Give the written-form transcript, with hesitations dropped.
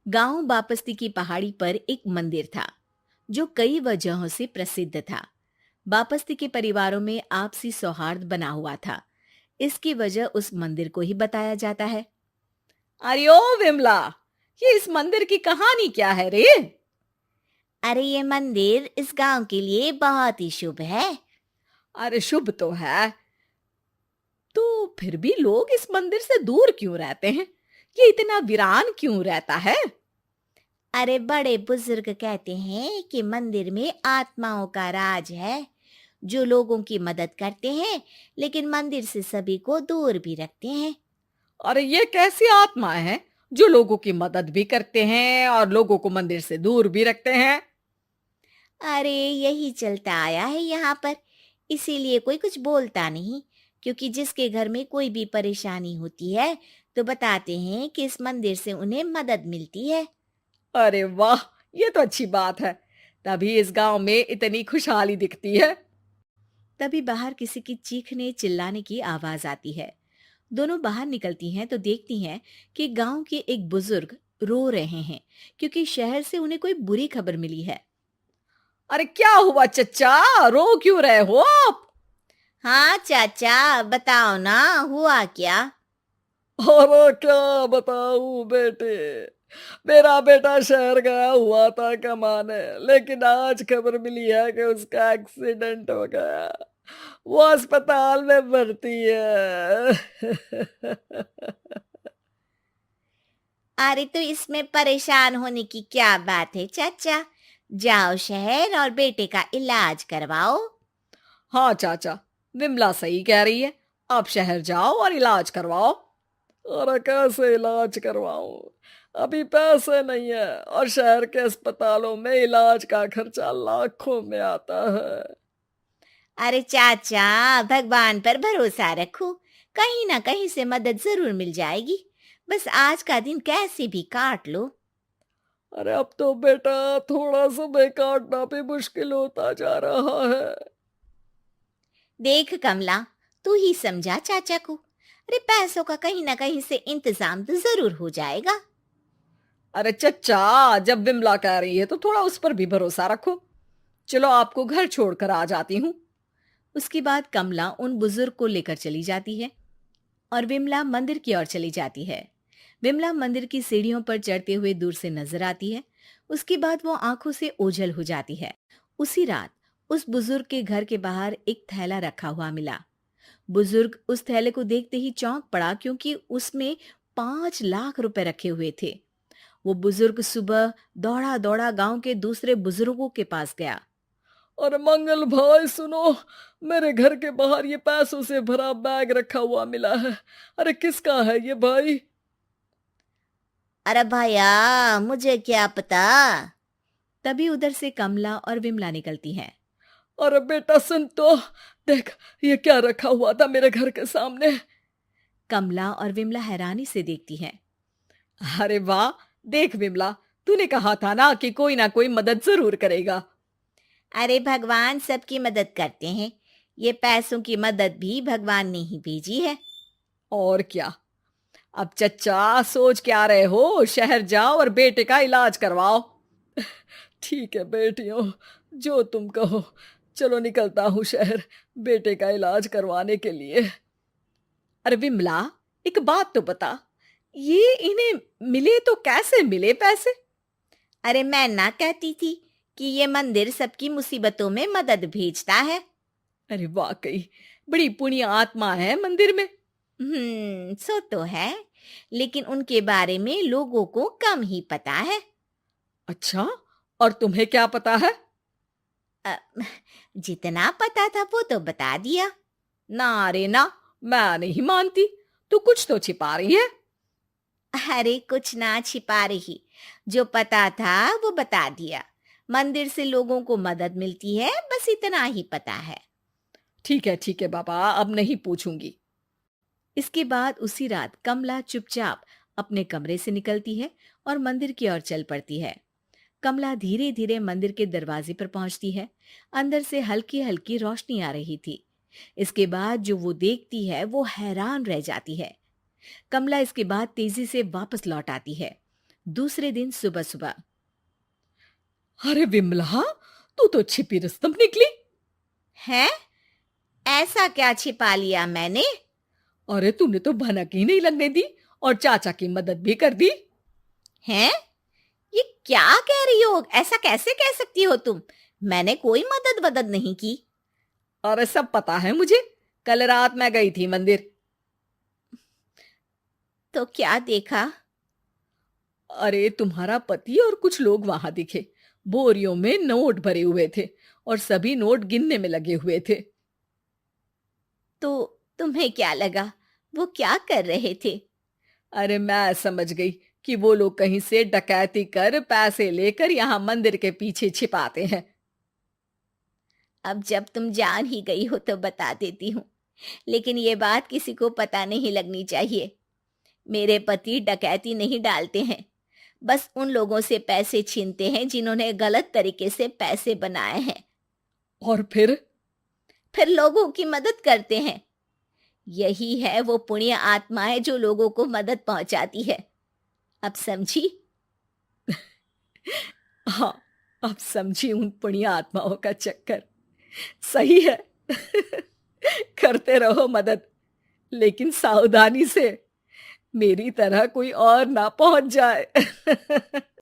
गांव बापस्ती की पहाड़ी पर एक मंदिर था जो कई वजहों से प्रसिद्ध था। बापस्ती के परिवारों में आपसी सौहार्द बना हुआ था। इसकी वजह उस मंदिर को ही बताया जाता है। अरे ओ विमला, ये इस मंदिर की कहानी क्या है रे? अरे ये मंदिर इस गांव के लिए बहुत ही शुभ है। अरे शुभ तो है, तो फिर भी लोग इस मंदिर से दूर क्यों रहते हैं? ये इतना वीरान क्यों रहता है? अरे बड़े बुजुर्ग कहते हैं कि मंदिर में आत्माओं का राज है, जो लोगों की मदद करते हैं, लेकिन मंदिर से सभी को दूर भी रखते हैं। अरे ये कैसी आत्माएं हैं जो लोगों की मदद भी करते हैं और लोगों को मंदिर से दूर भी रखते हैं? अरे यही चलता आया है यहाँ पर, इसीलिए कोई कुछ बोलता नहीं, क्योंकि जिसके घर में कोई भी परेशानी होती है तो बताते हैं कि इस मंदिर से उन्हें मदद मिलती है। अरे वाह, ये तो अच्छी बात है। तभी इस गांव में इतनी खुशहाली दिखती है। तभी बाहर किसी की चीखने चिल्लाने की आवाज आती है। दोनों बाहर निकलती हैं तो देखती हैं कि गांव के एक बुजुर्ग रो रहे हैं, क्योंकि शहर से उन्हें कोई बुरी खबर मिली है। अरे क्या हुआ चच्चा, रो क्यों रहे हो आप? हाँ चाचा, बताओ ना, हुआ क्या? अरे क्या बताऊं बेटे। मेरा बेटा शहर गया हुआ था कमाने, लेकिन आज खबर मिली है कि उसका एक्सीडेंट हो गया। वो अस्पताल में भर्ती है। अरे तो इसमें परेशान होने की क्या बात है चाचा, जाओ शहर और बेटे का इलाज करवाओ। हाँ चाचा, विमला सही कह रही है। आप शहर जाओ और इलाज करवाओ। अरे कैसे इलाज करवाऊं, अभी पैसे नहीं है, और शहर के अस्पतालों में इलाज का खर्चा लाखों में आता है। अरे चाचा, भगवान पर भरोसा रखो, कहीं ना कहीं से मदद जरूर मिल जाएगी। बस आज का दिन कैसे भी काट लो। अरे अब तो बेटा थोड़ा समय काटना भी मुश्किल होता जा रहा है। देख कमला, तू ही समझा चाचा को। अरे पैसों का कहीं ना कहीं से इंतजाम तो जरूर हो जाएगा। अरे चच्चा, जब विमला कह रही है तो थोड़ा उस पर भी भरोसा रखो। चलो आपको घर छोड़कर आ जाती हूँ। उसके बाद कमला उन बुजुर्ग को लेकर चली जाती है और विमला मंदिर की ओर चली जाती है। विमला मंदिर की सीढ़ियों पर चढ़ते हुए दूर से नजर आती है। उसके बाद वो आंखों से ओझल हो जाती है। उसी रात उस बुजुर्ग के घर के बाहर एक थैला रखा हुआ मिला। बुजुर्ग उस थैले को देखते ही चौंक पड़ा, क्योंकि उसमें 5 लाख रुपए रखे हुए थे। वो बुजुर्ग सुबह दौड़ा दौड़ा गांव के दूसरे बुजुर्गों के पास गया। और मंगल भाई सुनो, मेरे घर के बाहर ये पैसों से भरा बैग रखा हुआ मिला है। अरे किसका है ये भाई? अरे भैया, मुझे क्या पता। तभी उधर से कमला और विमला निकलती हैं। अरे बेटा सुन तो, देख ये क्या रखा हुआ था मेरे घर के सामने। कमला और विमला हैरानी से देखती हैं। अरे वाह, देख विमला, तूने कहा था ना कोई मदद जरूर करेगा। अरे भगवान सबकी मदद करते हैं, ये पैसों की मदद भी भगवान ने ही भेजी है। और क्या। अब चच्चा सोच क्या रहे हो, शहर जाओ और बेटे का इलाज करवाओ। ठीक है बेटियों, जो तुम कहो। चलो निकलता हूँ शहर, बेटे का इलाज करवाने के लिए। अरे विमला, एक बात तो बता, ये इन्हें मिले तो कैसे मिले पैसे? अरे मैं ना कहती थी कि ये मंदिर सबकी मुसीबतों में मदद भेजता है। अरे वाकई बड़ी पुण्य आत्मा है मंदिर में। सो तो है, लेकिन उनके बारे में लोगों को कम ही पता है। अच्छा, और तुम्हें क्या पता है? अ, जितना पता था वो तो बता दिया। ना रे ना, मैं नहीं मानती। तू कुछ तो छिपा रही है। अरे कुछ ना छिपा रही, जो पता था वो बता दिया। मंदिर से लोगों को मदद मिलती है, बस इतना ही पता है। ठीक है बाबा, अब नहीं पूछूंगी। इसके बाद उसी रात कमला चुपचाप अपने कमरे से निकलती है और मंदिर की ओर चल पड़ती है। कमला धीरे धीरे मंदिर के दरवाजे पर पहुंचती है। अंदर से हल्की हल्की रोशनी आ रही थी। इसके बाद जो वो देखती है वो हैरान रह जाती है। कमला इसके बाद तेजी से वापस लौट आती है। दूसरे दिन सुबह सुबह। अरे विमला, तू तो छिपी रुस्तम निकली। है? ऐसा क्या छिपा लिया मैंने? अरे तूने तो भनक ही नहीं लगने दी और चाचा की मदद भी कर दी। हैं? ये क्या कह रही हो? ऐसा कैसे कह सकती हो तुम? मैंने कोई मदद वदद नहीं की। अरे सब पता है मुझे, कल रात मैं गई थी मंदिर। तो क्या देखा? अरे तुम्हारा पति और कुछ लोग वहां दिखे, बोरियों में नोट भरे हुए थे और सभी नोट गिनने में लगे हुए थे। तो तुम्हें क्या लगा? वो क्या कर रहे थे? अरे मैं समझ गई कि वो लोग कहीं से डकैती कर पैसे लेकर यहाँ मंदिर के पीछे छिपाते हैं। अब जब तुम जान ही गई हो तो बता देती हूँ, लेकिन ये बात किसी को पता नहीं लगनी चाहिए। मेरे पति डकैती नहीं डालते हैं, बस उन लोगों से पैसे छीनते हैं जिन्होंने गलत तरीके से पैसे बनाए हैं। और फिर लोगों की मदद करते हैं। यही है वो पुण्य आत्माएं जो लोगों को मदद पहुंचाती है। अब समझी? हाँ, अब समझी उन पुण्य आत्माओं का चक्कर। सही है। करते रहो मदद, लेकिन सावधानी से, मेरी तरह कोई और ना पहुंच जाए।